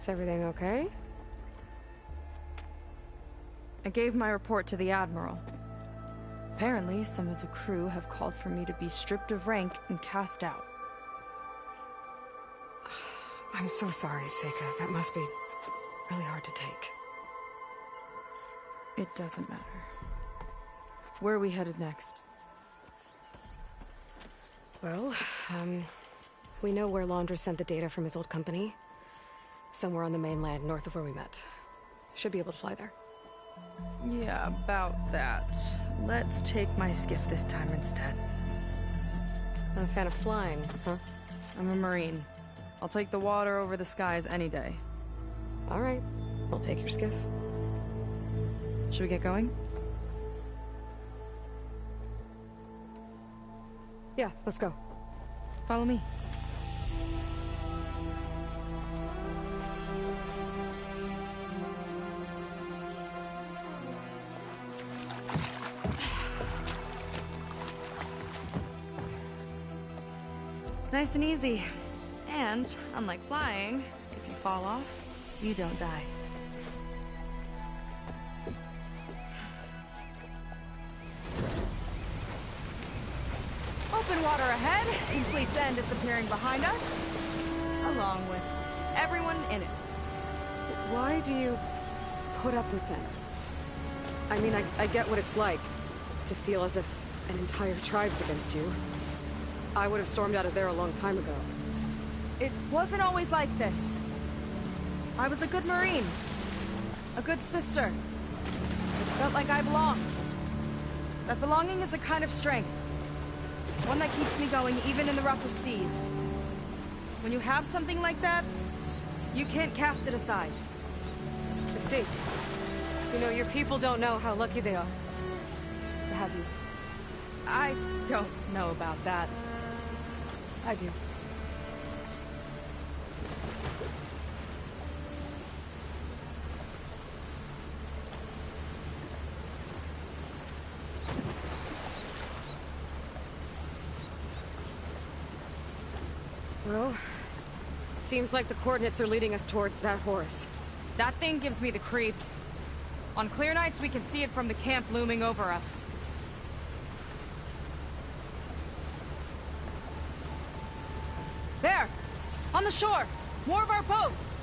Is everything okay? I gave my report to the Admiral. Apparently, some of the crew have called for me to be stripped of rank and cast out. I'm so sorry, Seika. That must be really hard to take. It doesn't matter. Where are we headed next? Well, we know where Laundra sent the data from his old company. Somewhere on the mainland, north of where we met. Should be able to fly there. Yeah, about that. Let's take my skiff this time instead. Not a fan of flying, huh? I'm a Marine. I'll take the water over the skies any day. All right. I'll take your skiff. Should we get going? Yeah, let's go. Follow me. Nice and easy. And, unlike flying, if you fall off, you don't die. Open water ahead, and Fleet's End disappearing behind us, along with everyone in it. Why do you put up with them? I mean, I get what it's like to feel as if an entire tribe's against you. I would have stormed out of there a long time ago. It wasn't always like this. I was a good Marine. A good sister. It felt like I belonged. That belonging is a kind of strength. One that keeps me going even in the roughest seas. When you have something like that, you can't cast it aside. I see. You know, your people don't know how lucky they are to have you. I don't know about that. I do. Well, seems like the coordinates are leading us towards that Horus. That thing gives me the creeps. On clear nights, we can see it from the camp looming over us. There! On the shore! More of our boats!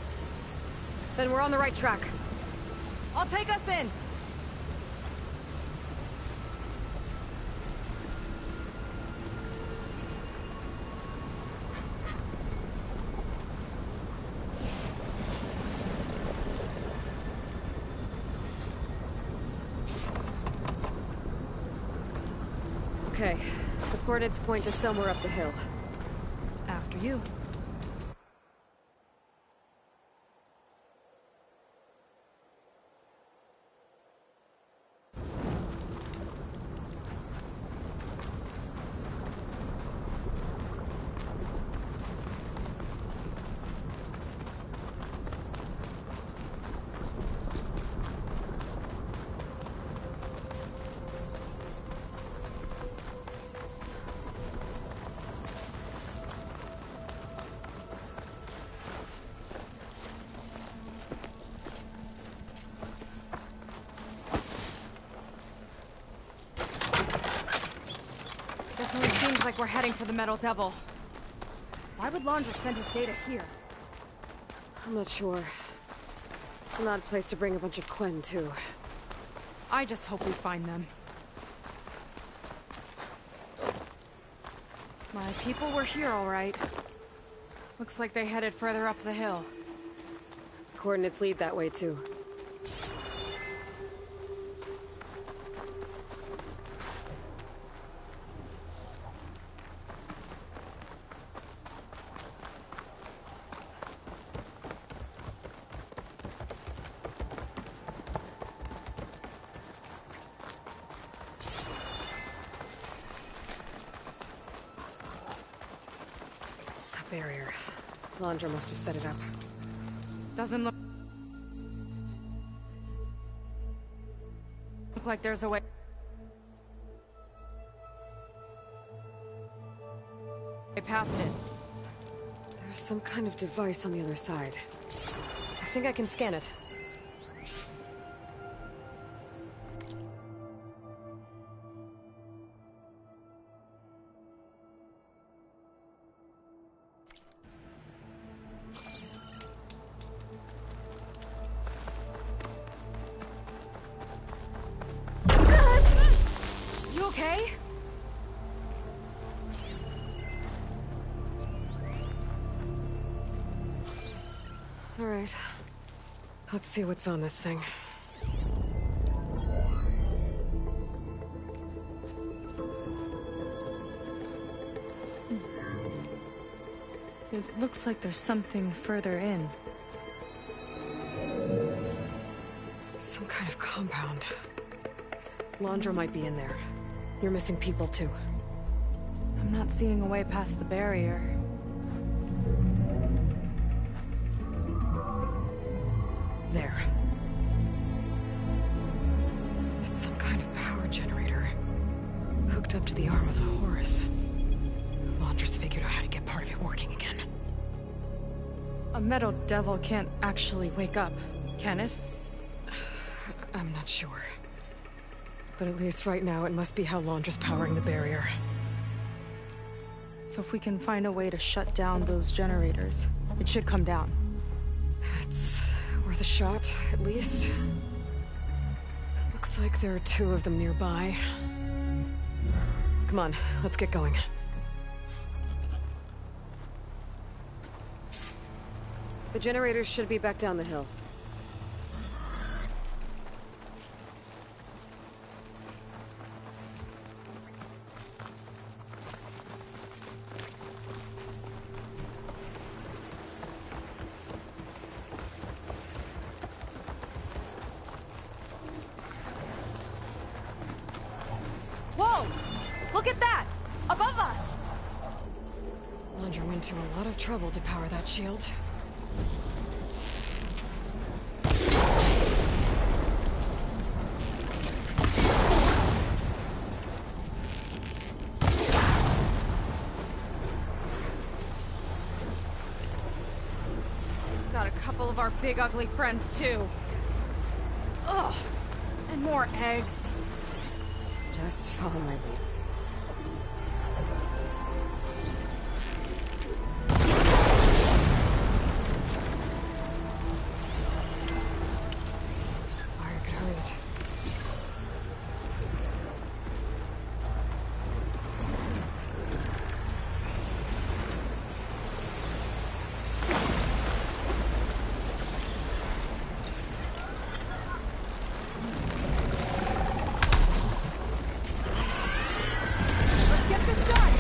Then we're on the right track. I'll take us in! Okay, the coordinates point to somewhere up the hill. After you. Definitely seems like we're heading for the Metal Devil. Why would Laundra send his data here? I'm not sure. It's an odd place to bring a bunch of Quen to. I just hope we find them. My people were here, all right. Looks like they headed further up the hill. Coordinates lead that way, too. Barrier. Laundra must have set it up. Doesn't look like there's a way. I passed it. There's some kind of device on the other side. think I can scan it. You okay? All right. Let's see what's on this thing. It looks like there's something further in. Some kind of compound. Londra might be in there. You're missing people too. I'm not seeing a way past the barrier. There. It's some kind of power generator. Hooked up to the arm of the Horus. Londra's figured out how to get part of it working again. A metal devil can't actually wake up, can it? I'm not sure. But at least right now it must be how Londra's powering the barrier. So if we can find a way to shut down those generators, it should come down. It's worth a shot, at least. Looks like there are 2 of them nearby. Come on, let's get going. The generators should be back down the hill. Whoa! Look at that! Above us! Londra went to a lot of trouble to power that shield. Got a couple of our big ugly friends too. Ugh! And more eggs. Just follow my lead. Fire could hurt it. Get this done!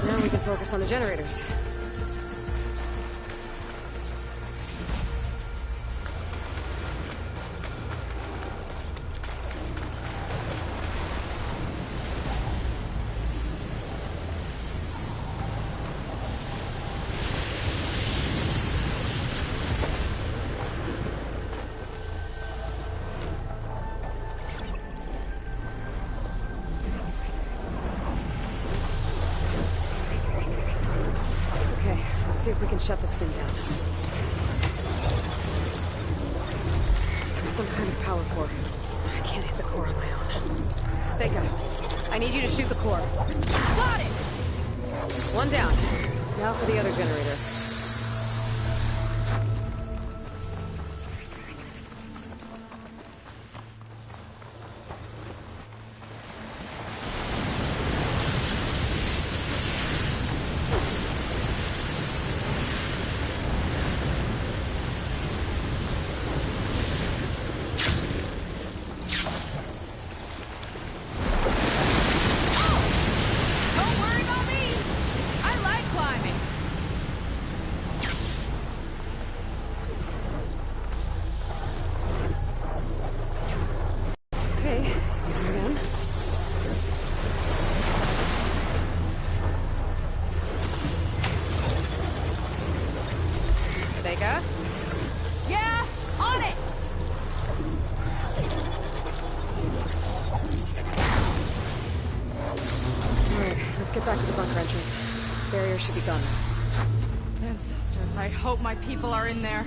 Now we can focus on the generators. Okay, let's see if we can shut this thing down. There's some kind of power core. I can't hit the core on my own. Seika, I need you to shoot the core. Got it! One down. Now for the other generator. Sega. Yeah, on it! Alright, let's get back to the bunker entrance. Barrier should be gone. Ancestors, I hope my people are in there.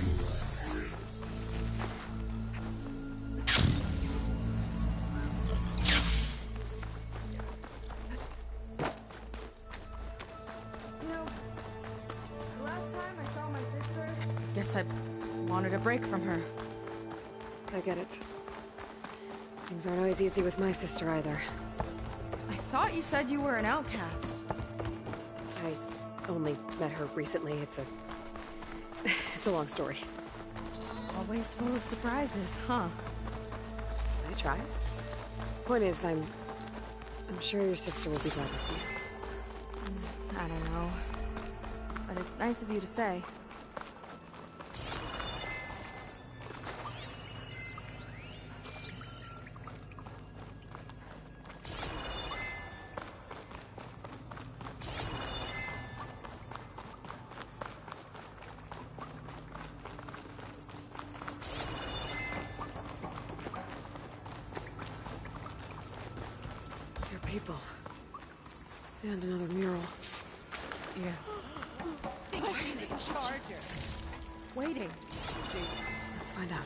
You know, the last time I saw my sister, guess I wanted a break from her. I get it. Things aren't always easy with my sister either. I thought you said you were an outcast. I only met her recently. It's a long story. Always full of surprises, huh? I try. Point is, I'm sure your sister will be glad to see you. I don't know. But it's nice of you to say. Your people. And another mural. Yeah. Waiting. Let's find out.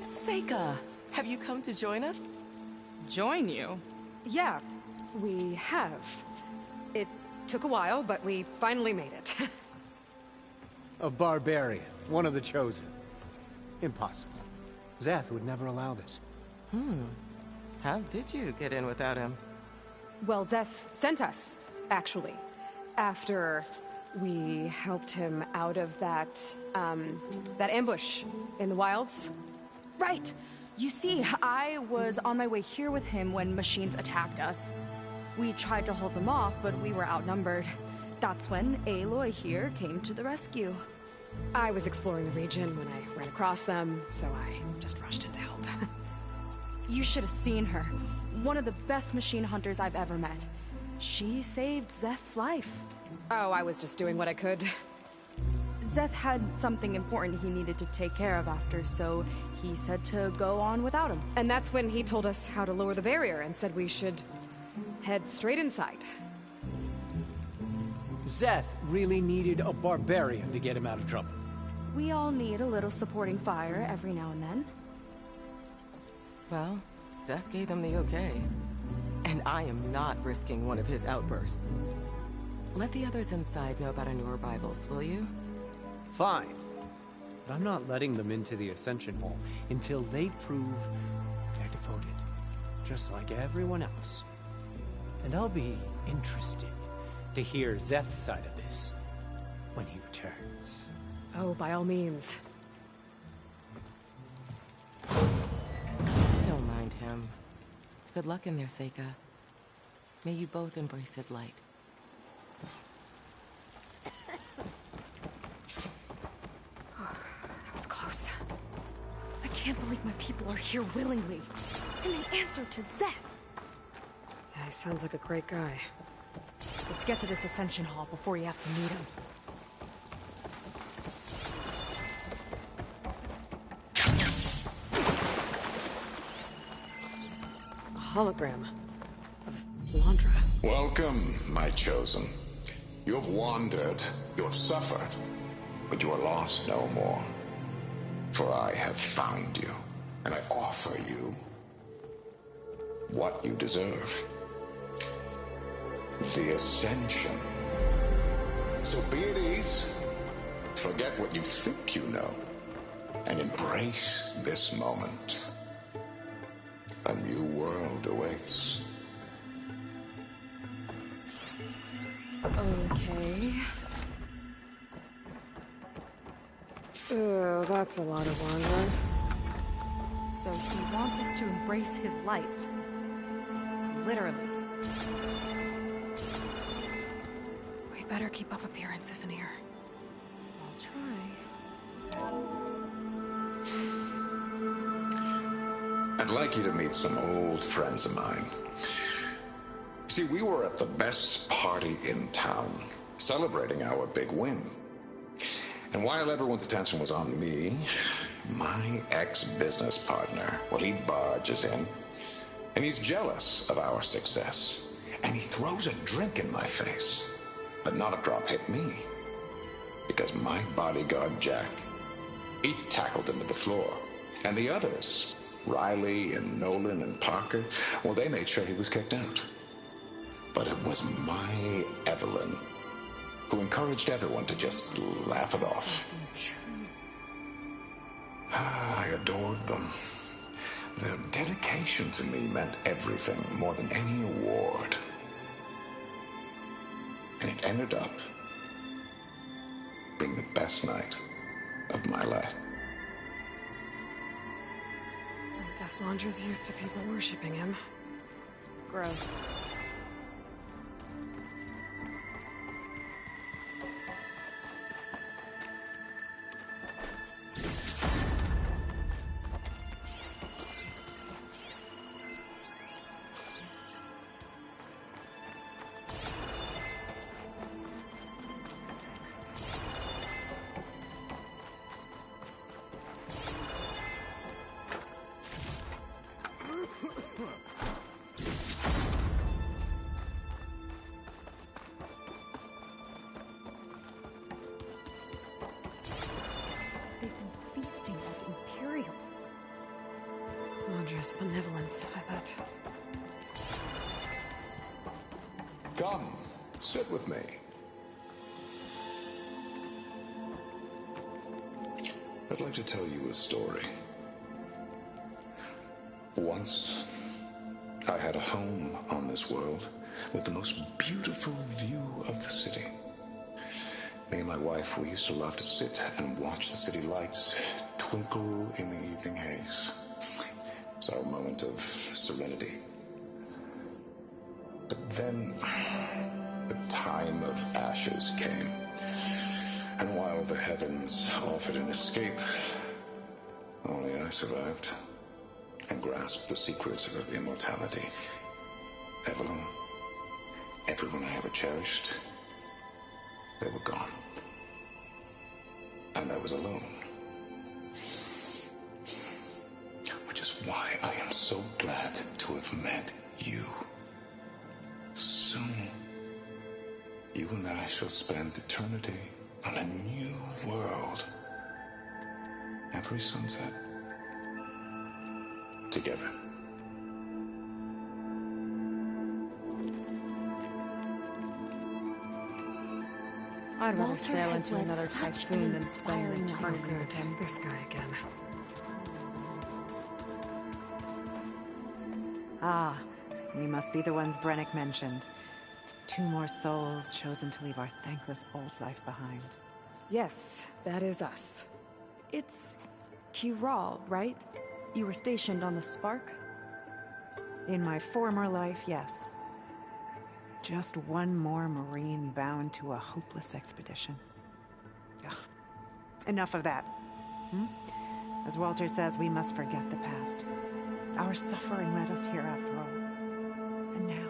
Seika, have you come to join us? Join you? Yeah, we have. It took a while, but we finally made it. A barbarian, one of the chosen. Impossible. Zeth would never allow this. How did you get in without him? Well, Zeth sent us, actually. After we helped him out of that ambush in the wilds. Right! You see, I was on my way here with him when machines attacked us. We tried to hold them off, but we were outnumbered. That's when Aloy here came to the rescue. I was exploring the region when I ran across them, so I just rushed in to help. You should have seen her. One of the best machine hunters I've ever met. She saved Zeth's life. Oh, I was just doing what I could. Zeth had something important he needed to take care of after, so he said to go on without him. And that's when he told us how to lower the barrier and said we should head straight inside. Zeth really needed a barbarian to get him out of trouble. We all need a little supporting fire every now and then. Well, Zeth gave them the okay. And I am not risking one of his outbursts. Let the others inside know about our newer Bibles, will you? Fine. But I'm not letting them into the Ascension Hall until they prove they're devoted. Just like everyone else. And I'll be interested to hear Zeth's side of this when he returns. Oh, by all means. Don't mind him. Good luck in there, Seika. May you both embrace his light. That was close. I can't believe my people are here willingly. And they answered to Zeth. Yeah, he sounds like a great guy. Let's get to this Ascension Hall before you have to meet him. A hologram of Londra. Welcome, my chosen. You have wandered, you have suffered, but you are lost no more. For I have found you, and I offer you what you deserve. The Ascension. So be at ease, forget what you think you know, and embrace this moment. A new world awaits. Okay. Oh, that's a lot of wandering. So he wants us to embrace his light. Literally. We better keep up appearances in here. I'll try. I'd like you to meet some old friends of mine. See, we were at the best party in town, celebrating our big win. And while everyone's attention was on me, my ex-business partner, well, he barges in, and he's jealous of our success. And he throws a drink in my face. But not a drop hit me. Because my bodyguard, Jack, he tackled him to the floor. And the others, Riley and Nolan and Parker, well, they made sure he was kicked out. But it was my Evelyn who encouraged everyone to just laugh it off. I adored them. Their dedication to me meant everything, more than any award. And it ended up being the best night of my life. I guess Londra's used to people worshipping him. Gross. Londra's benevolence, I bet. Come, sit with me. I'd like to tell you a story. Once, I had a home on this world with the most beautiful view of the city. Me and my wife, we used to love to sit and watch the city lights twinkle in the evening haze. It's our moment of serenity. But then, the time of ashes came. And while the heavens offered an escape, only I survived and grasped the secrets of immortality. Evelyn, everyone I ever cherished, they were gone. And I was alone. Which is why I am so glad to have met you. Soon, you and I shall spend eternity on a new world. Every sunset. Together. I'd rather Walter sail has into led another such an typhoon than spend an inspiring eternity life. with him. This guy again. Ah, we must be the ones Brennick mentioned. 2 more souls chosen to leave our thankless old life behind. Yes, that is us. It's Kiral, right? You were stationed on the Spark? In my former life, yes. Just one more Marine bound to a hopeless expedition. Ugh. Enough of that. As Walter says, we must forget the past. Our suffering led us here after all. And now,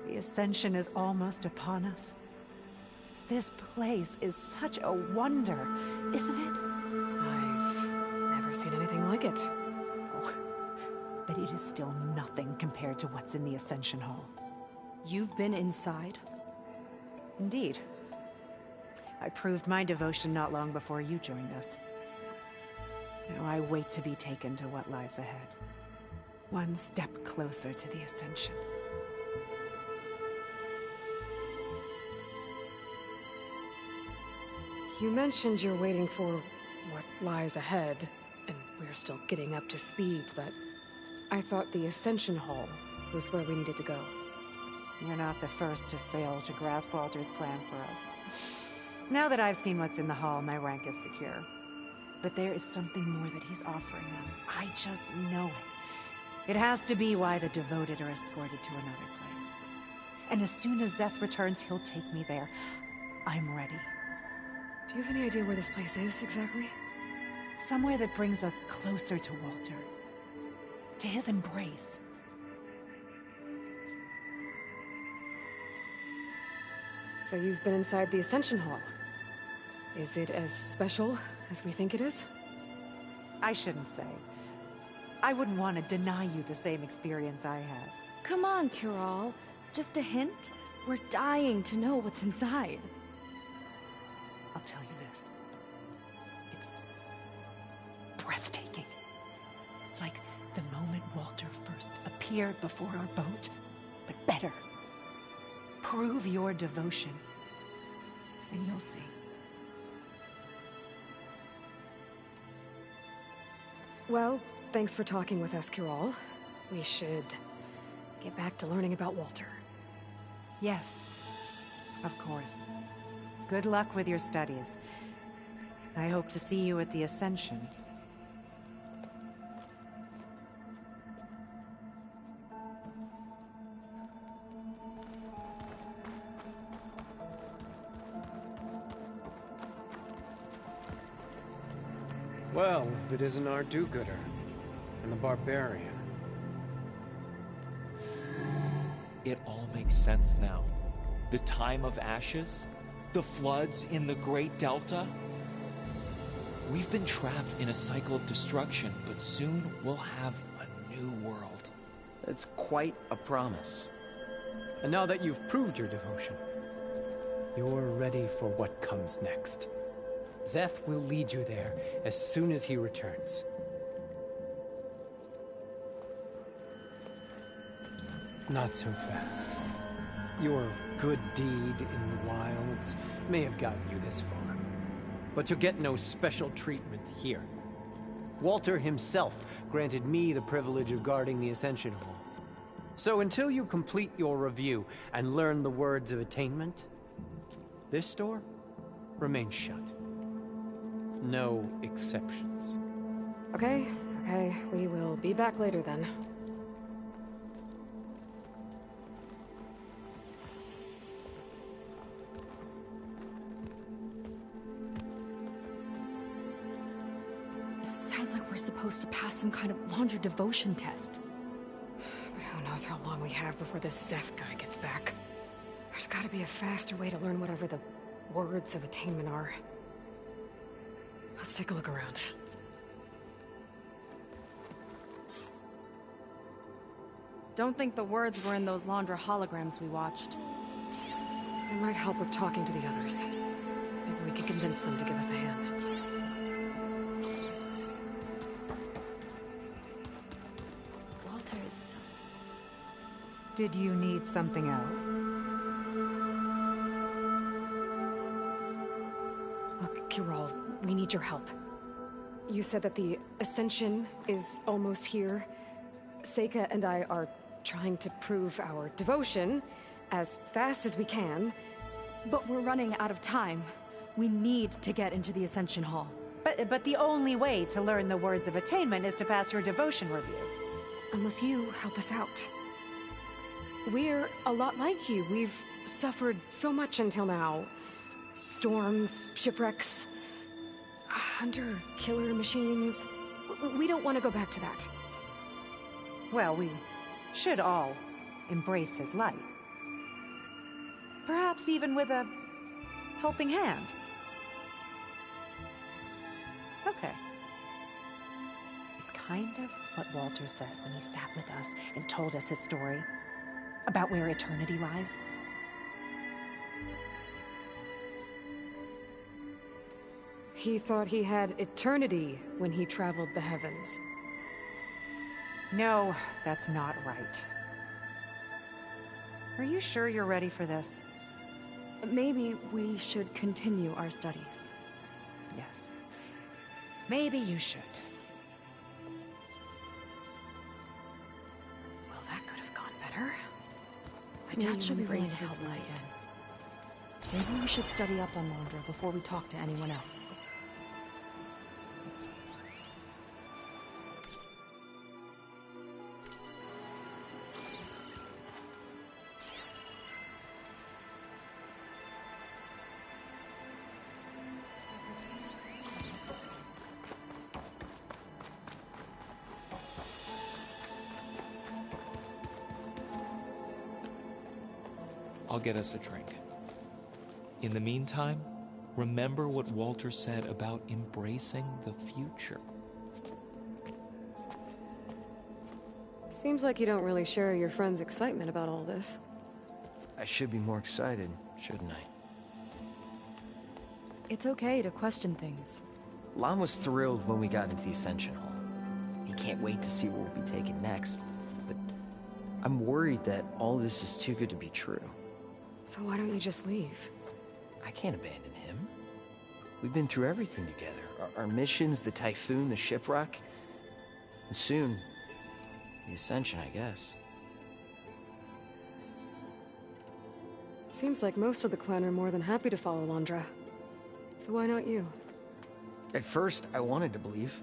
the Ascension is almost upon us. This place is such a wonder, isn't it? I've never seen anything like it. But it is still nothing compared to what's in the Ascension Hall. You've been inside? Indeed. I proved my devotion not long before you joined us. Now I wait to be taken to what lies ahead. One step closer to the Ascension. You mentioned you're waiting for what lies ahead, and we're still getting up to speed, but I thought the Ascension Hall was where we needed to go. You're not the first to fail to grasp Walter's plan for us. Now that I've seen what's in the hall, my rank is secure. But there is something more that he's offering us. I just know it. It has to be why the devoted are escorted to another place. And as soon as Zeth returns, he'll take me there. I'm ready. Do you have any idea where this place is, exactly? Somewhere that brings us closer to Walter. To his embrace. So you've been inside the Ascension Hall. Is it as special as we think it is? I shouldn't say. I wouldn't want to deny you the same experience I had. Come on, Kiral. Just a hint? We're dying to know what's inside. I'll tell you this. It's breathtaking. Like the moment Walter first appeared before our boat, but better. Prove your devotion, and you'll see. Well, thanks for talking with us, Kiral. We should get back to learning about Walter. Yes, of course. Good luck with your studies. I hope to see you at the Ascension. Well, if it isn't our do-gooder and the barbarian. It all makes sense now. The time of ashes, the floods in the Great Delta. We've been trapped in a cycle of destruction, but soon we'll have a new world. That's quite a promise. And now that you've proved your devotion, you're ready for what comes next. Szeth will lead you there as soon as he returns. Not so fast. Your good deed in the wilds may have gotten you this far, but you'll get no special treatment here. Walter himself granted me the privilege of guarding the Ascension Hall. So until you complete your review and learn the words of attainment, this door remains shut. No exceptions. Okay, we will be back later then. Sounds like we're supposed to pass some kind of laundry devotion test. But who knows how long we have before this Szeth guy gets back. There's gotta be a faster way to learn whatever the words of attainment are. Let's take a look around. Don't think the words were in those Laundra holograms we watched. It might help with talking to the others. Maybe we can convince them to give us a hand. Walter's... Did you need something else? Look, Kiral, we need your help. You said that the Ascension is almost here. Seika and I are trying to prove our devotion as fast as we can. But we're running out of time. We need to get into the Ascension Hall. But the only way to learn the words of attainment is to pass your devotion review. Unless you help us out. We're a lot like you. We've suffered so much until now. Storms, shipwrecks, hunter-killer machines. We don't want to go back to that. Well, we should all embrace his light. Perhaps even with a helping hand. Okay. It's kind of what Walter said when he sat with us and told us his story about where eternity lies. He thought he had eternity when he traveled the heavens. No, that's not right. Are you sure you're ready for this? Maybe we should continue our studies. Yes. Maybe you should. Well, that could have gone better. My dad should be willing embrace to help his us light. again. Maybe we should study up on Laundra before we talk to anyone else. I'll get us a drink. In the meantime, remember what Walter said about embracing the future. Seems like you don't really share your friend's excitement about all this. I should be more excited, shouldn't I? It's okay to question things. Lon was thrilled when we got into the Ascension Hall. He can't wait to see where we'll be taken next, but I'm worried that all this is too good to be true. So why don't you just leave? I can't abandon him. We've been through everything together. Our missions, the Typhoon, the shipwreck. And soon, the Ascension, I guess. Seems like most of the Quen are more than happy to follow Londra. So why not you? At first, I wanted to believe.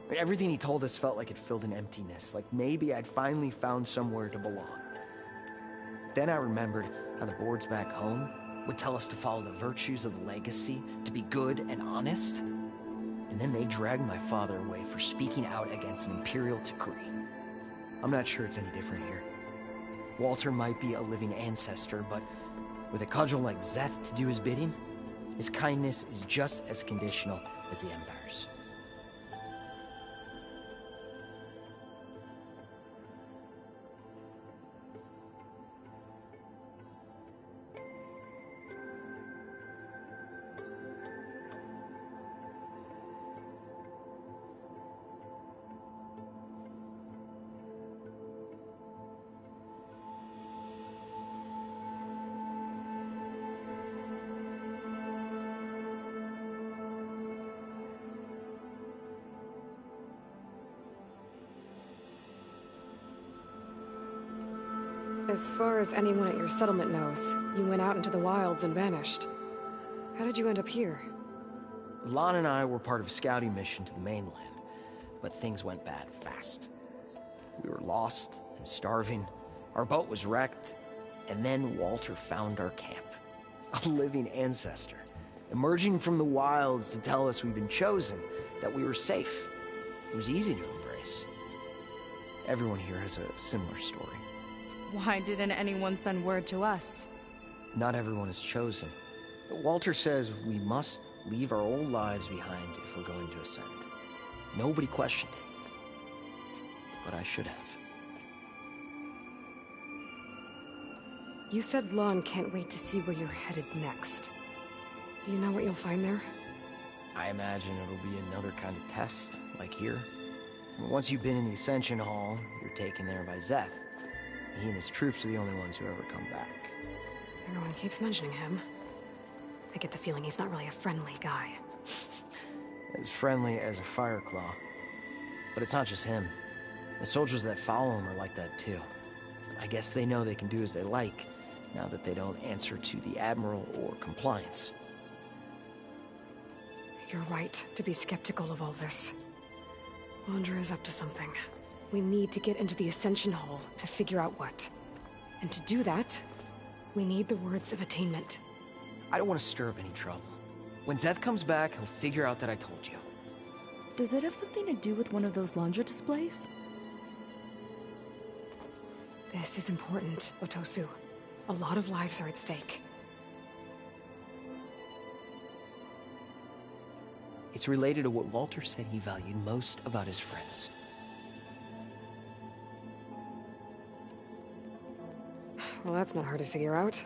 I mean, everything he told us felt like it filled an emptiness, like maybe I'd finally found somewhere to belong. Then I remembered how the boards back home would tell us to follow the virtues of the legacy, to be good and honest. And then they dragged my father away for speaking out against an Imperial decree. I'm not sure it's any different here. Walter might be a living ancestor, but with a cudgel like Szeth to do his bidding, his kindness is just as conditional as the Empire's. As far as anyone at your settlement knows, you went out into the wilds and vanished. How did you end up here? Lon and I were part of a scouting mission to the mainland, but things went bad fast. We were lost and starving, our boat was wrecked, and then Walter found our camp. A living ancestor, emerging from the wilds to tell us we'd been chosen, that we were safe. It was easy to embrace. Everyone here has a similar story. Why didn't anyone send word to us? Not everyone is chosen. Walter says we must leave our old lives behind if we're going to ascend. Nobody questioned it. But I should have. You said Lon can't wait to see where you're headed next. Do you know what you'll find there? I imagine it'll be another kind of test, like here. Once you've been in the Ascension Hall, you're taken there by Szeth. He and his troops are the only ones who ever come back. Everyone keeps mentioning him. I get the feeling he's not really a friendly guy. As friendly as a Fireclaw. But it's not just him. The soldiers that follow him are like that too. I guess they know they can do as they like, now that they don't answer to the Admiral or compliance. You're right to be skeptical of all this. Londra is up to something. We need to get into the Ascension Hall to figure out what. And to do that, we need the words of attainment. I don't want to stir up any trouble. When Szeth comes back, he'll figure out that I told you. Does it have something to do with one of those Londra displays? This is important, Otosu. A lot of lives are at stake. It's related to what Walter said he valued most about his friends. Well, that's not hard to figure out.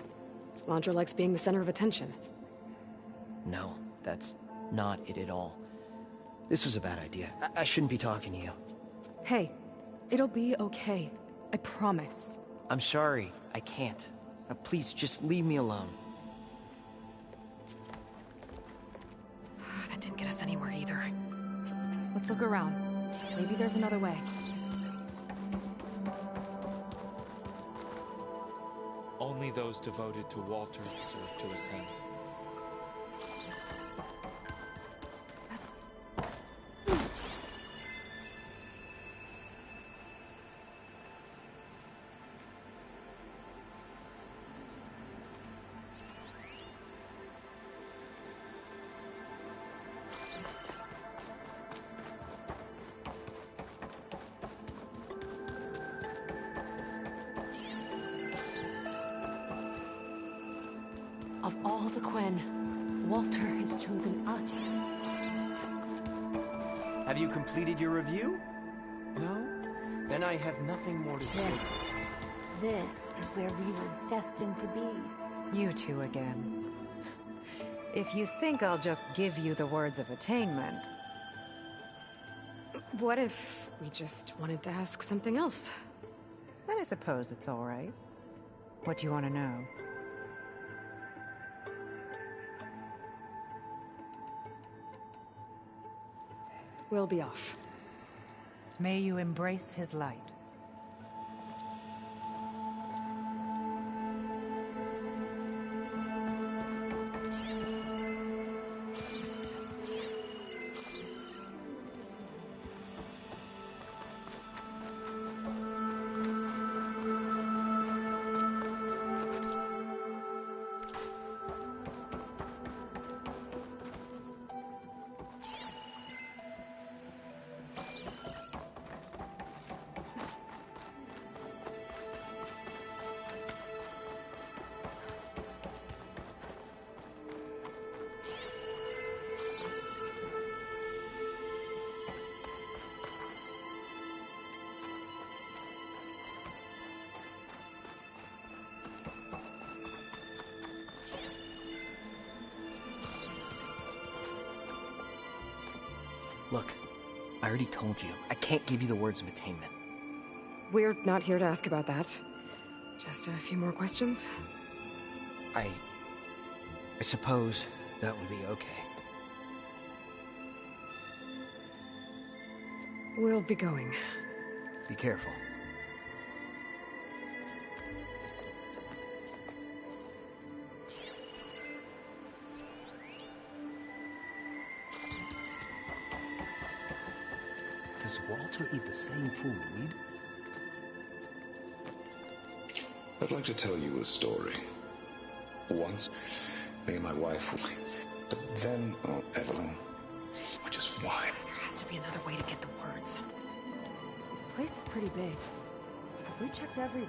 Londra likes being the center of attention. No, that's not it at all. This was a bad idea. I shouldn't be talking to you. Hey, it'll be okay. I promise. I'm sorry, I can't. Now, please, just leave me alone. That didn't get us anywhere either. Let's look around. Maybe there's another way. Only those devoted to Walter deserve to ascend. Of all the Quen, Walter has chosen us. Have you completed your review? No? Then I have nothing more to say. This is where we were destined to be. You two again. If you think I'll just give you the words of attainment... What if we just wanted to ask something else? Then I suppose it's all right. What do you want to know? We'll be off. May you embrace his light. Look, I already told you, I can't give you the words of attainment. We're not here to ask about that. Just a few more questions. I suppose that would be okay. We'll be going. Be careful. Does Walter eat the same food? I'd like to tell you a story. Once, me and my wife, but then, oh, Evelyn, we just why? There has to be another way to get the words. This place is pretty big. We checked everywhere.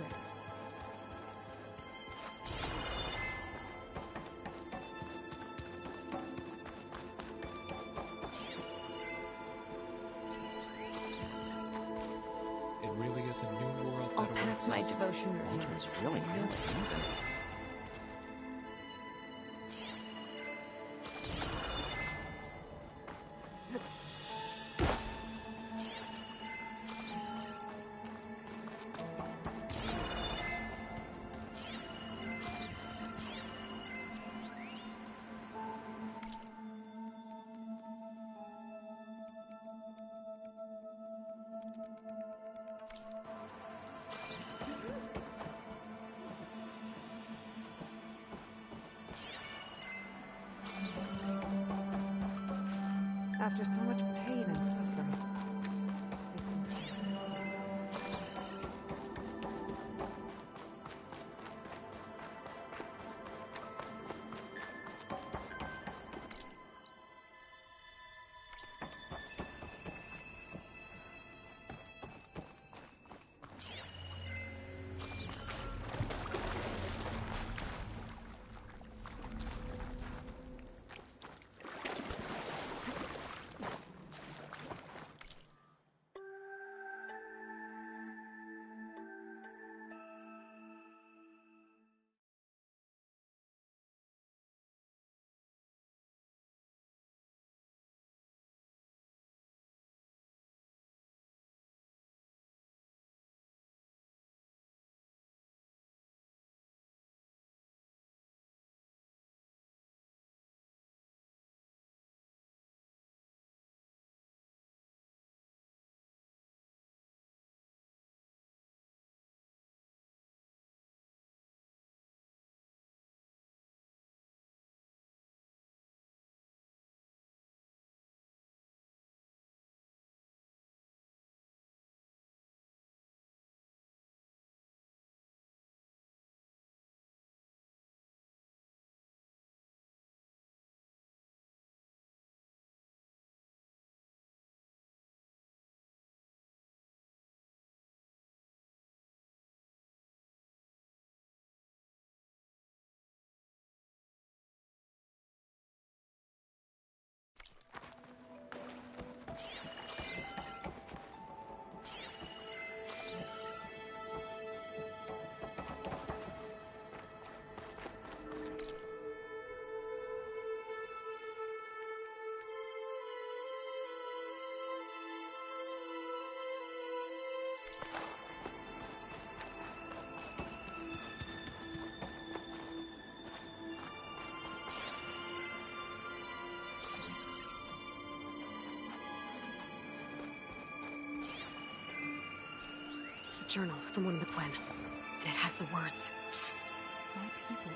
It really is a new world I'll that pass awaits my us. devotion review this It's time. really around. good. After so much pain and suffering. journal from one of the Quen, and it has the words. My people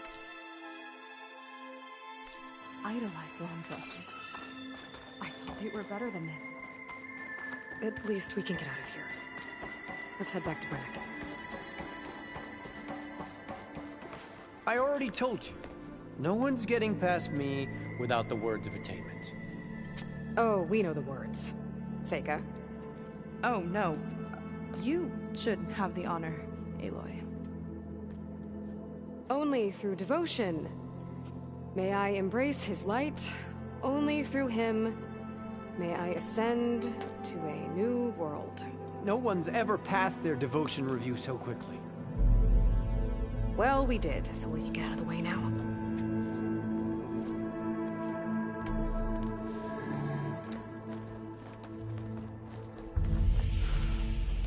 idolize Londra. I thought they were better than this. At least we can get out of here. Let's head back to Brannick. I already told you. No one's getting past me without the words of attainment. Oh, we know the words. Seika. Oh, no. You should have the honor, Aloy. Only through devotion may I embrace his light. Only through him may I ascend to a new world. No one's ever passed their devotion review so quickly. Well, we did, so will you get out of the way now?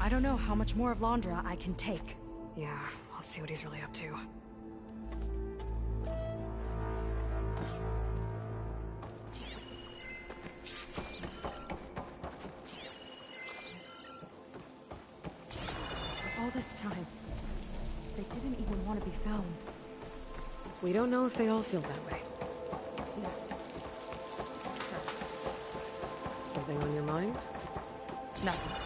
I don't know how much more of Londra I can take. Yeah, let's see what he's really up to. All this time, they didn't even want to be found. We don't know if they all feel that way. Yeah. Something on your mind? Nothing.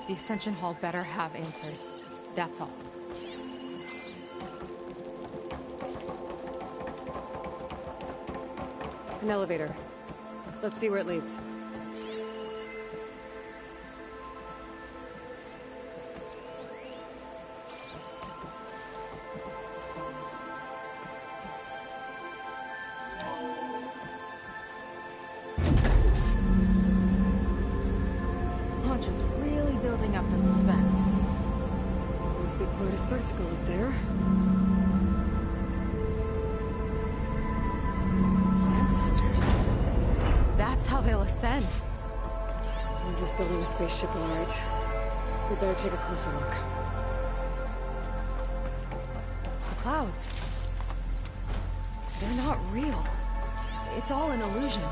The Ascension Hall better have answers. That's all. An elevator. Let's see where it leads. Just really building up the suspense. Must be quite a spectacle up there. Ancestors. That's how they'll ascend. We're just building a spaceship, all right. We better take a closer look. The clouds. They're not real. It's all an illusion.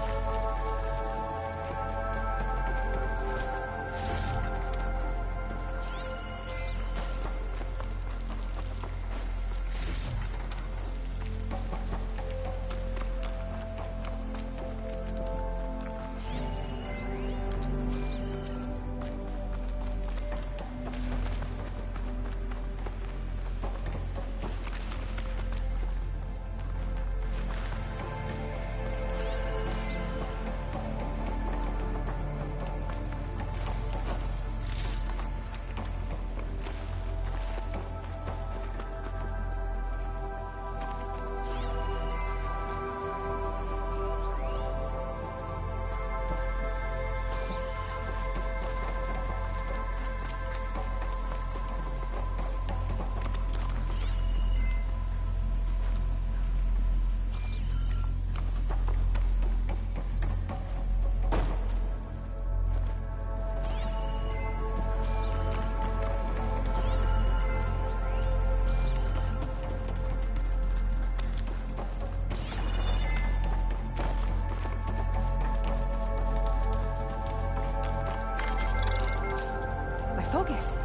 Focus.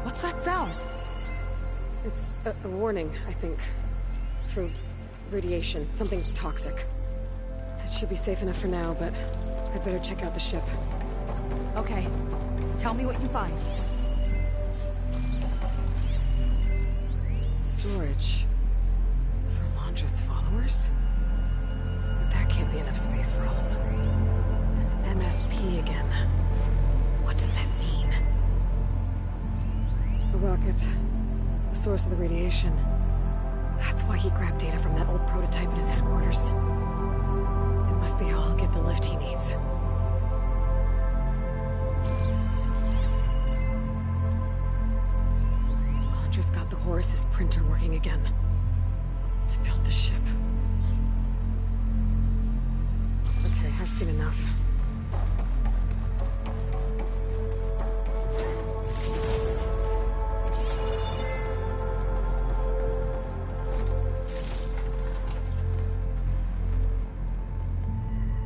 What's that sound? It's a warning, I think. For radiation, something toxic. It should be safe enough for now, but I'd better check out the ship. Okay. Tell me what you find. Storage. For Londra's followers? But that can't be enough space for all of them. An MSP again. What does that mean? The rocket. The source of the radiation. That's why he grabbed data from that old prototype in his headquarters. It must be how he'll get the lift he needs. Londra's got the Horus's printer working again. To build the ship. Okay, I've seen enough.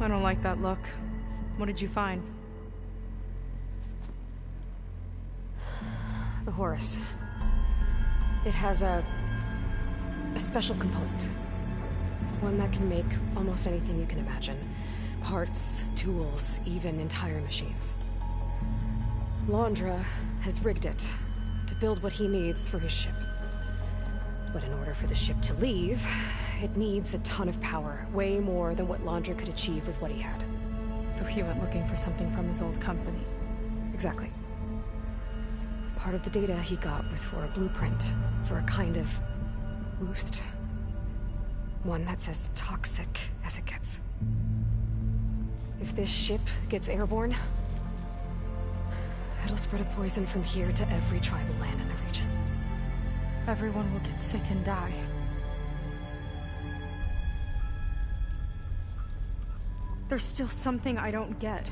I don't like that look. What did you find? The Horus. It has a special component. One that can make almost anything you can imagine. Parts, tools, even entire machines. Londra has rigged it to build what he needs for his ship. But in order for the ship to leave, it needs a ton of power, way more than what Londra could achieve with what he had. So he went looking for something from his old company. Exactly. Part of the data he got was for a blueprint, for a kind of boost. One that's as toxic as it gets. If this ship gets airborne, it'll spread a poison from here to every tribal land in the region. Everyone will get sick and die. There's still something I don't get.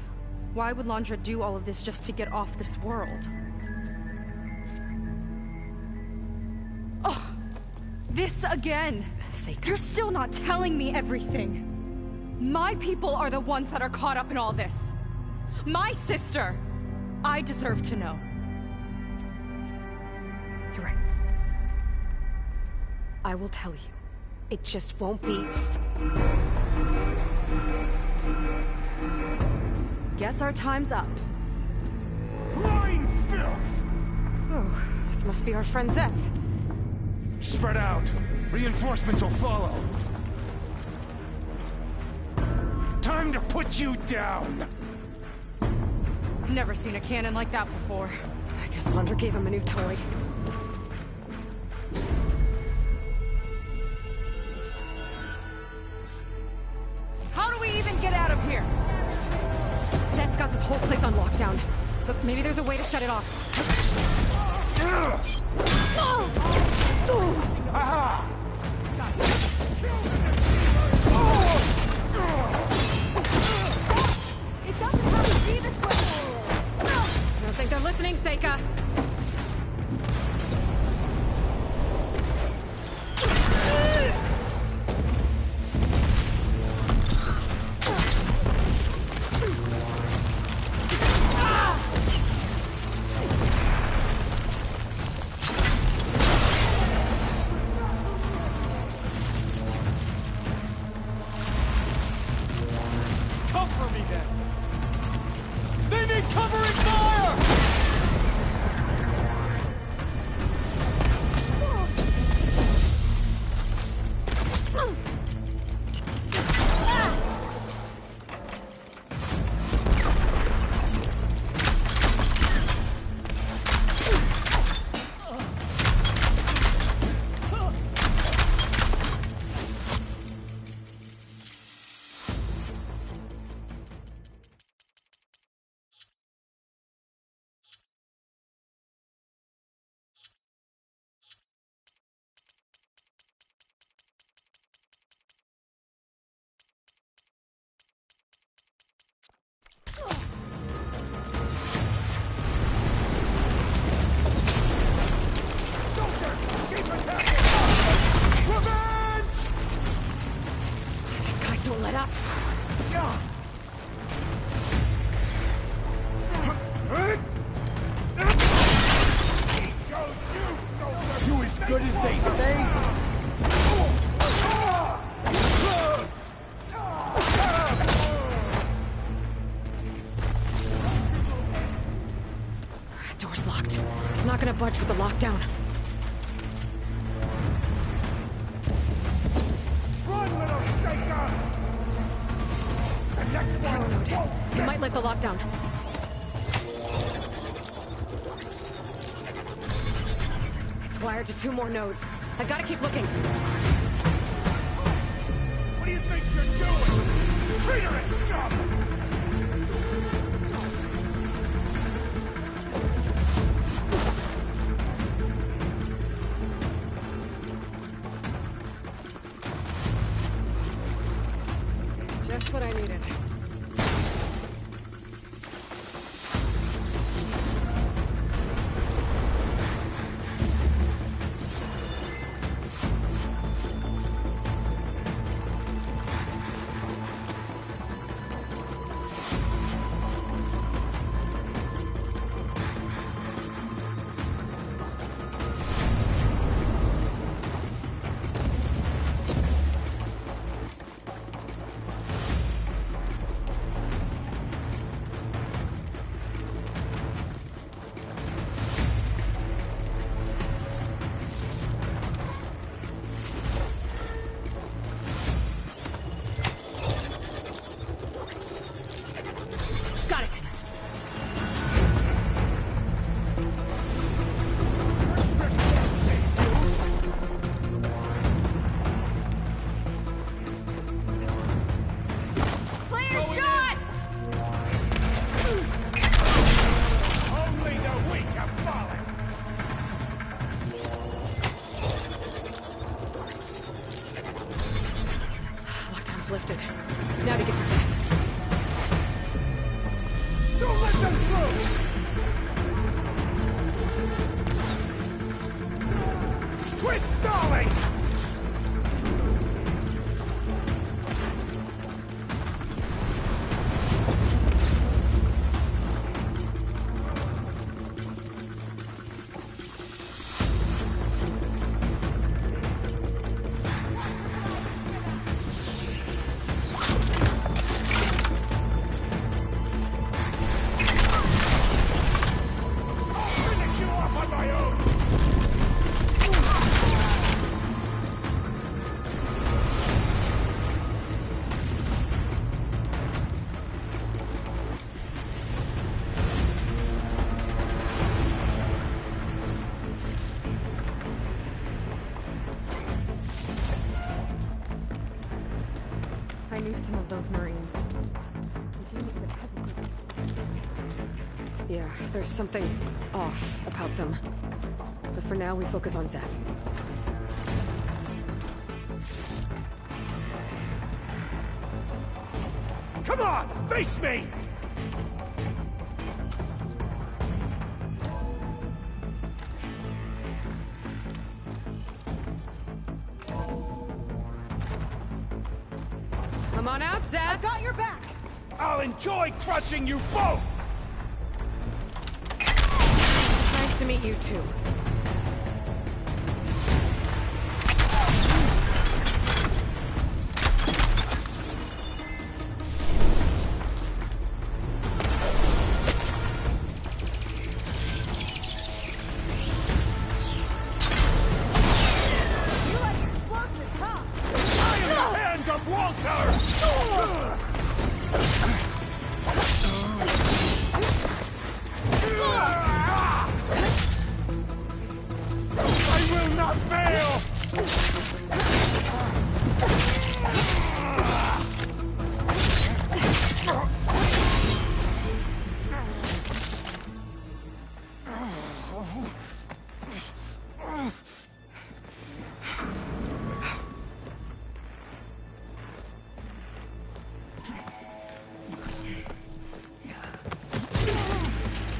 Why would Londra do all of this just to get off this world? Oh, this again! Seika. You're still not telling me everything. My people are the ones that are caught up in all this. My sister! I deserve to know. You're right. I will tell you. It just won't be... Guess our time's up. Lying filth! Oh, this must be our friend Zeth. Spread out. Reinforcements will follow. Time to put you down! Never seen a cannon like that before. I guess Londra gave him a new toy. How do we even get out of here? Zeth's got this whole place on lockdown. But maybe there's a way to shut it off. Aha! It doesn't have to be this way! I don't think they're listening, Seika. Cover me then! They need covering fire! These guys don't let up. You as good as they say? Door's locked. It's not gonna budge with the lockdown. Run, little shaker! The next Power one! node. It might lift the lockdown. It's wired to 2 more nodes. I gotta keep looking. What do you think you're doing? Traitorous scum! Just what I needed. is lifted. Now to get to Seth. Don't let them through! Quit stalling! I knew some of those Marines. Yeah, there's something off about them. But for now, we focus on Zeth. Come on! Face me! Come on out, Zeth! I got your back! I'll enjoy crushing you both! Nice to meet you, too.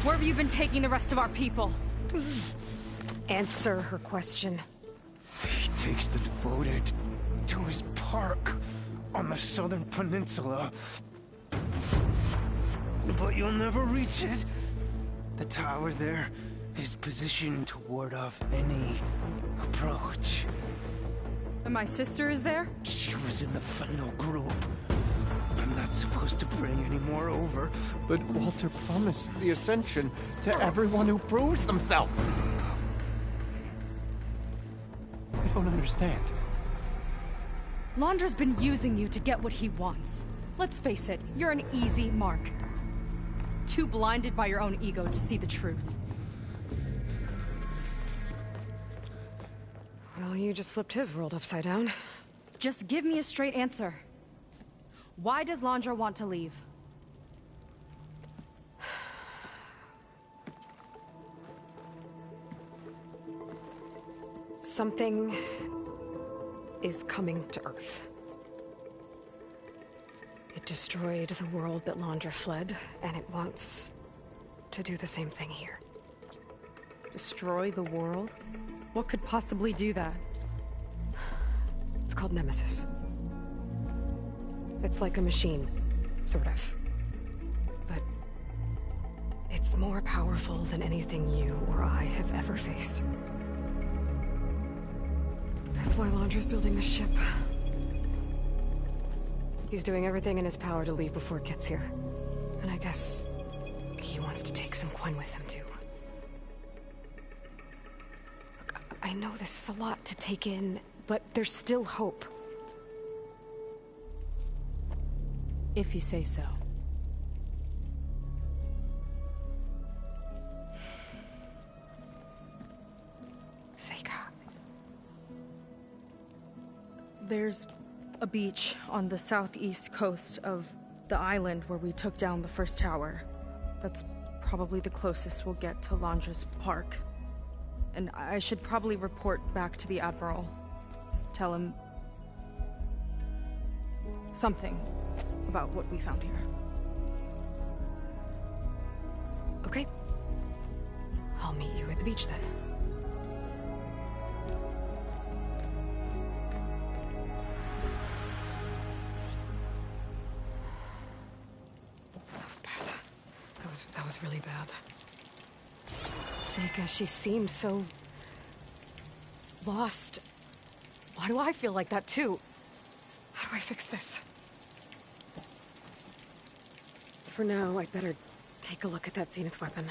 Where have you been taking the rest of our people? Answer her question. He takes the devoted to his park on the southern peninsula. But you'll never reach it. The tower there is positioned to ward off any approach. And my sister is there? She was in the final group. I'm not supposed to bring any more over. But Walter promised the Ascension to everyone who proves themselves. I don't understand. Londra's been using you to get what he wants. Let's face it, you're an easy mark. Too blinded by your own ego to see the truth. Well, you just flipped his world upside down. Just give me a straight answer. Why does Londra want to leave? Something is coming to Earth. It destroyed the world that Londra fled, and it wants to do the same thing here. Destroy the world? What could possibly do that? It's called Nemesis. It's like a machine, sort of. But it's more powerful than anything you or I have ever faced. That's why Londra's building this ship. He's doing everything in his power to leave before it gets here. And I guess he wants to take some Quen with him, too. Look, I know this is a lot to take in, but there's still hope. If you say so. Seika. There's a beach on the southeast coast of the island where we took down the first tower. That's probably the closest we'll get to Londra's park. And I should probably report back to the Admiral. Tell him... something about what we found here. Okay. I'll meet you at the beach then. That was bad. That was really bad. Seika, she seemed so... lost. Why do I feel like that too? How do I fix this? For now, I'd better take a look at that Zenith weapon.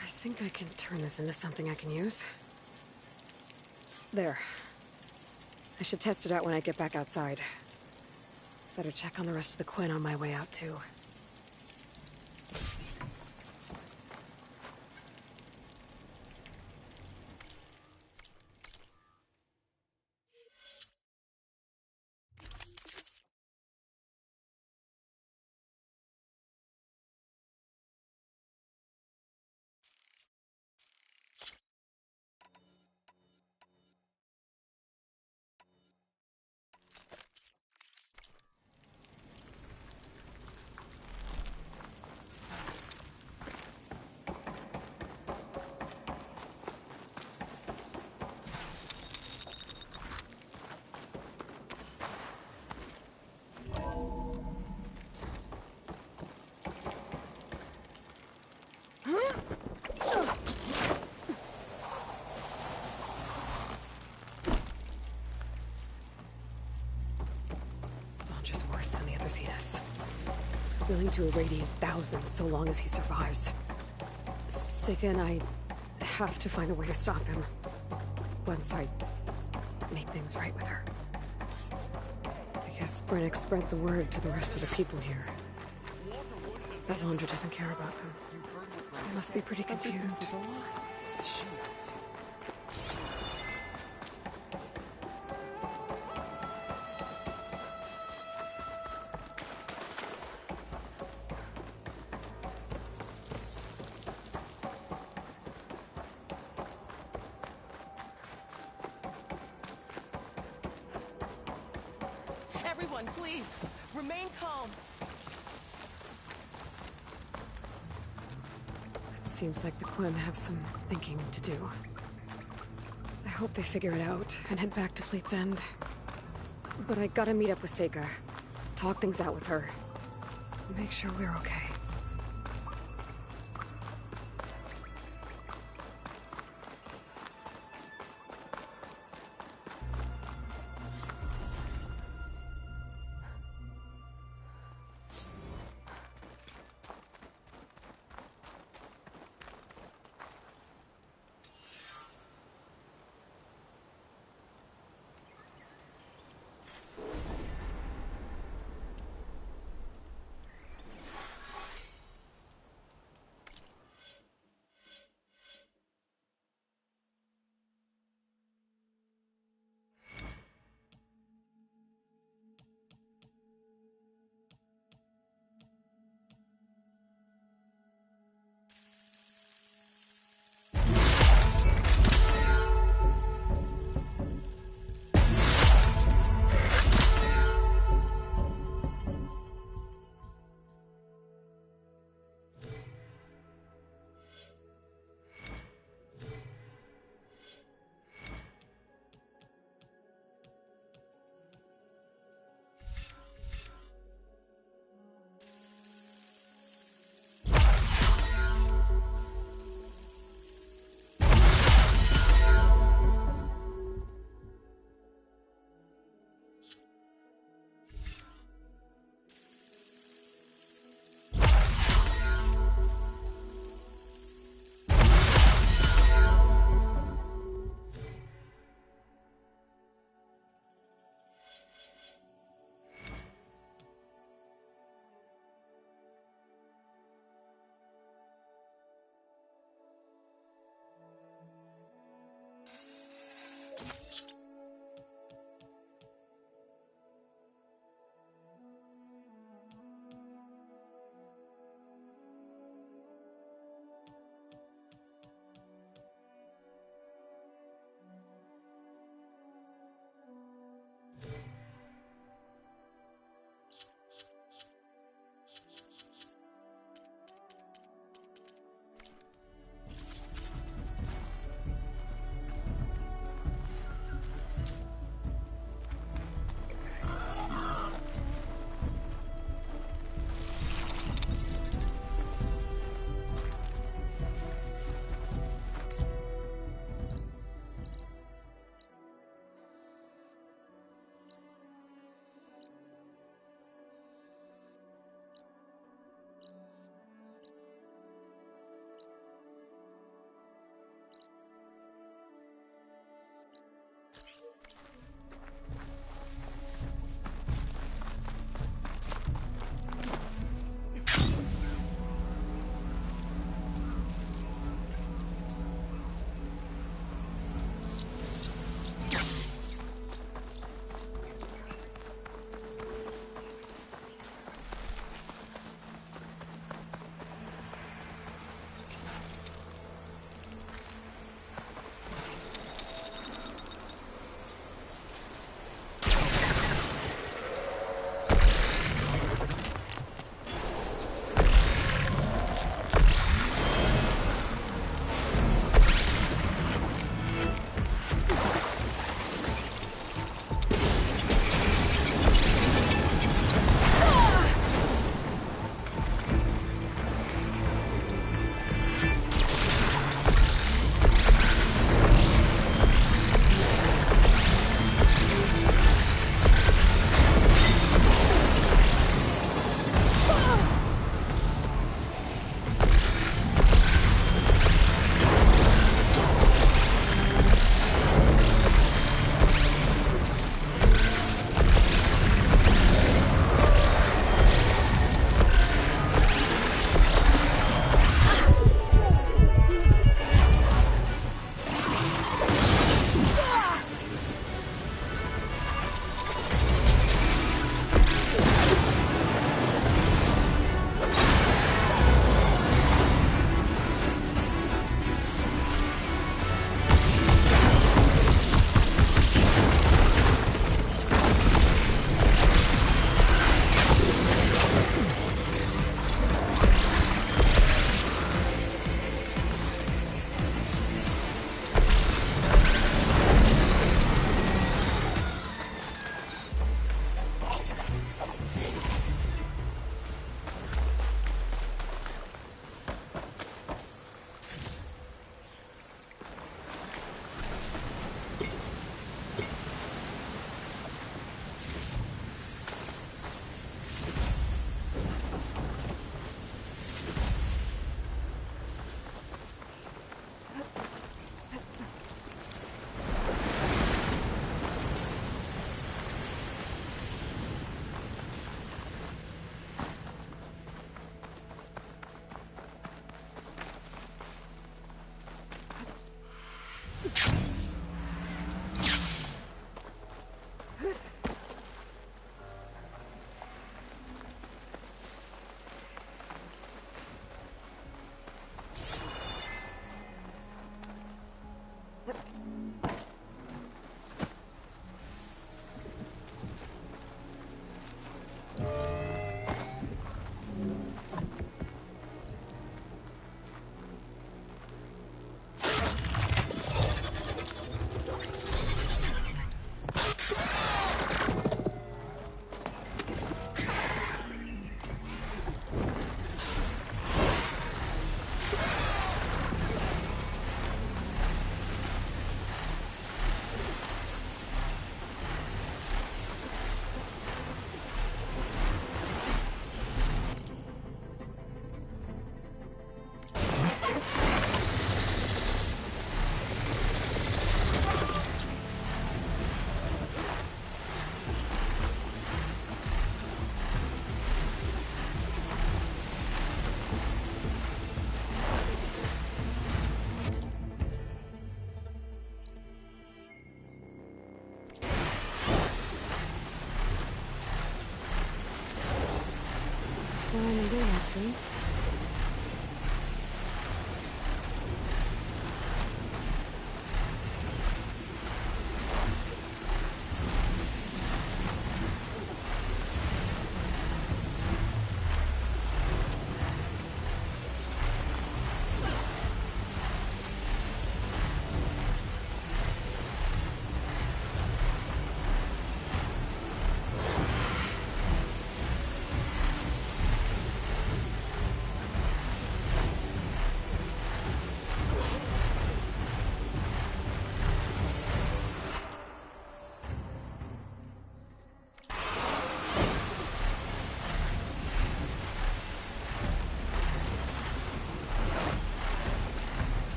I think I can turn this into something I can use. There. I should test it out when I get back outside. Better check on the rest of the Quen on my way out, too. Just worse than the other Zeniths. Willing to irradiate thousands so long as he survives. Seika and I have to find a way to stop him. Once I make things right with her. I guess Brannick spread the word to the rest of the people here. That Laundra doesn't care about them. They must be pretty confused. Everyone, please, remain calm. It seems like the Quen have some thinking to do. I hope they figure it out and head back to Fleet's End. But I gotta meet up with Seika. Talk things out with her. Make sure we're okay.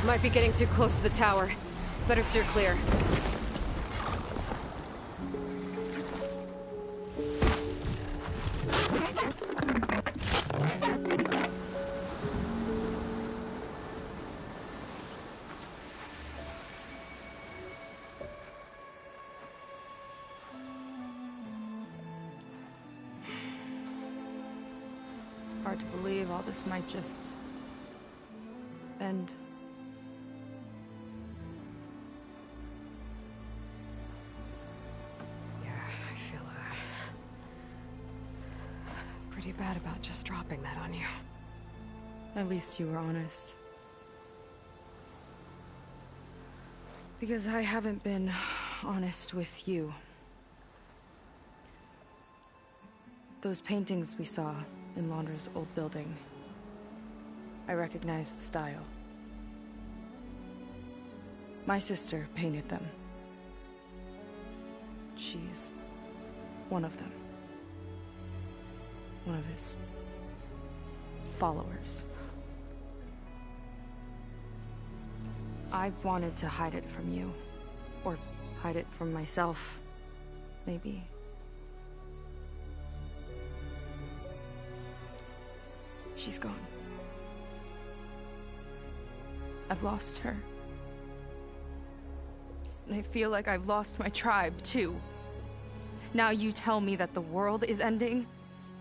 Might be getting too close to the tower. Better steer clear. Hard to believe all this might just end. Yeah, I feel pretty bad about just dropping that on you. At least you were honest. Because I haven't been honest with you. Those paintings we saw in Londra's old building, I recognized the style. My sister painted them. She's one of them. One of his followers. I wanted to hide it from you. Or hide it from myself, maybe. She's gone. I've lost her. And I feel like I've lost my tribe, too. Now you tell me that the world is ending?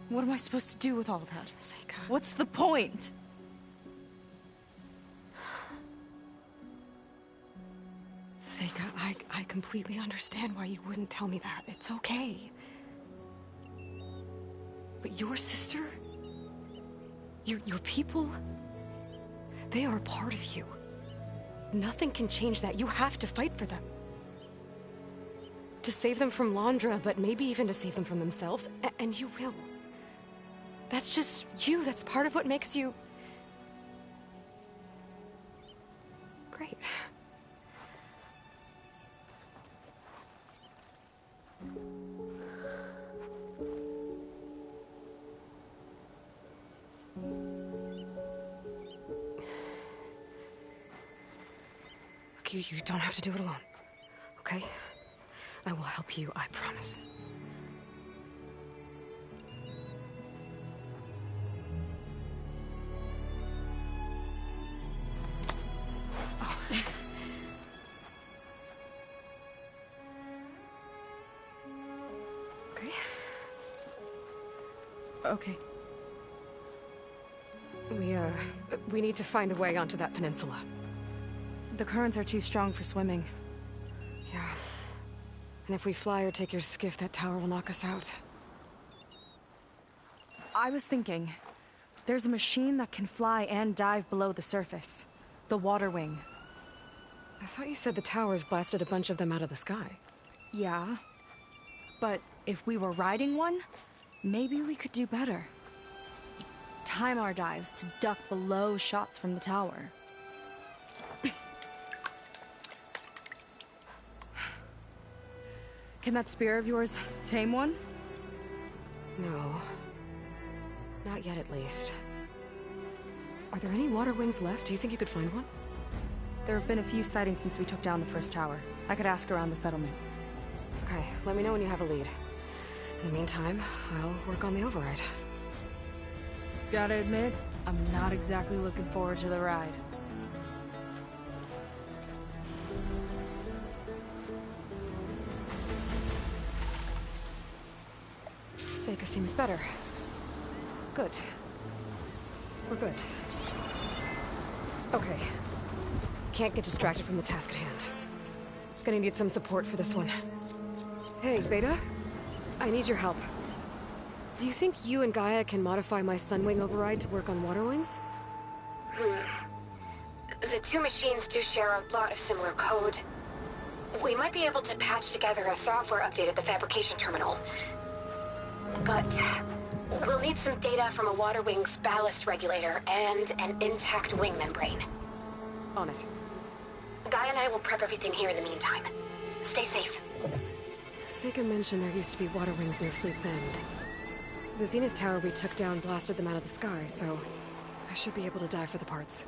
What am I supposed to do with all that? Seika. What's the point? Seika, I completely understand why you wouldn't tell me that. It's okay. But your sister? Your people? They are a part of you. Nothing can change that. You have to fight for them. To save them from Londra, but maybe even to save them from themselves. And you will. That's just you. That's part of what makes you... great. You don't have to do it alone, okay? I will help you, I promise. Oh. Okay. Okay. We need to find a way onto that peninsula. The currents are too strong for swimming. Yeah. And if we fly or take your skiff, that tower will knock us out. I was thinking, there's a machine that can fly and dive below the surface. The Water Wing. I thought you said the towers blasted a bunch of them out of the sky. Yeah. But if we were riding one, maybe we could do better. Time our dives to duck below shots from the tower. Can that spear of yours tame one? No. Not yet, at least. Are there any water wings left? Do you think you could find one? There have been a few sightings since we took down the first tower. I could ask around the settlement. Okay, let me know when you have a lead. In the meantime, I'll work on the override. Gotta admit, I'm not exactly looking forward to the ride. Seika seems better. Good. We're good. Okay. Can't get distracted from the task at hand. Gonna need some support for this one. Hey, Beta? I need your help. Do you think you and Gaia can modify my Sunwing override to work on water wings? The two machines do share a lot of similar code. We might be able to patch together a software update at the fabrication terminal. But we'll need some data from a water wing's ballast regulator and an intact wing membrane. On it. Gaia and I will prep everything here in the meantime. Stay safe. Seika mentioned there used to be water wings near Fleet's End. The Zenith Tower we took down blasted them out of the sky, so I should be able to dive for the parts.